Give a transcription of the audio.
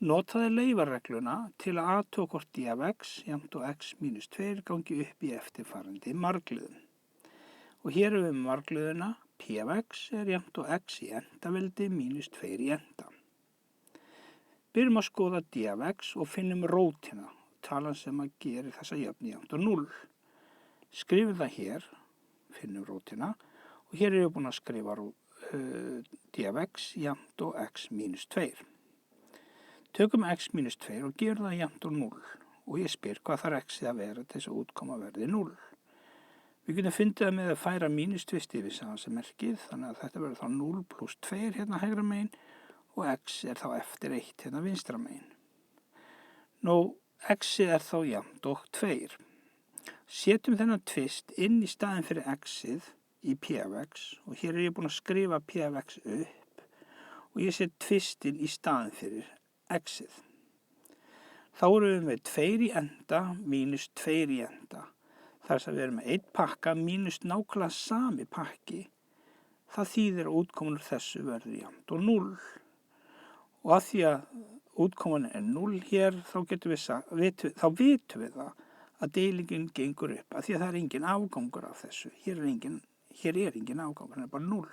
Notaði leifarregluna til að athuga hvort d af x jafnt og x mínus 2 gangi upp í eftirfarandi margliðum. Og hér erum við margliðuna p af x er jafnt og x í endaveldi mínus 2 í enda. Byrjum að skoða d af x og finnum rótina, talan sem að gera þessa jöfnu jafnt og 0. Skrifum það hér, finnum rótina og hér erum við búin að skrifa d af x jafnt og x mínus 2. Tökum x mínus 2 og gerum það jafnt og 0 og ég spyr hvað þarf x að vera til þess að útkoma verði 0. Við getum fundið það með að færa mínus 2 yfir samansemmerkið, þannig að þetta verður þá 0 pluss 2 hérna hægra megin og x er þá eftir 1 hérna vinstra megin. Nú, x er þá jafnt og 2. Setjum þennan tvist inn í staðinn fyrir x-ið í p af x og hér er ég búin að skrifa p af x upp og ég set tvistinn í staðinn fyrir x-ið. Þá erum við með 2 í enda mínus 2 í enda. Þar sem við erum með 1 pakka mínus nákvæmlega sami pakki. Það þýðir að útkoman úr þessu verður jafnt og 0. Og að því að útkoman er 0 hér, þá vitum við það að deilingin gengur upp. Af því að það er engin afgangur af þessu. Hér er engin afgangur, það er bara 0.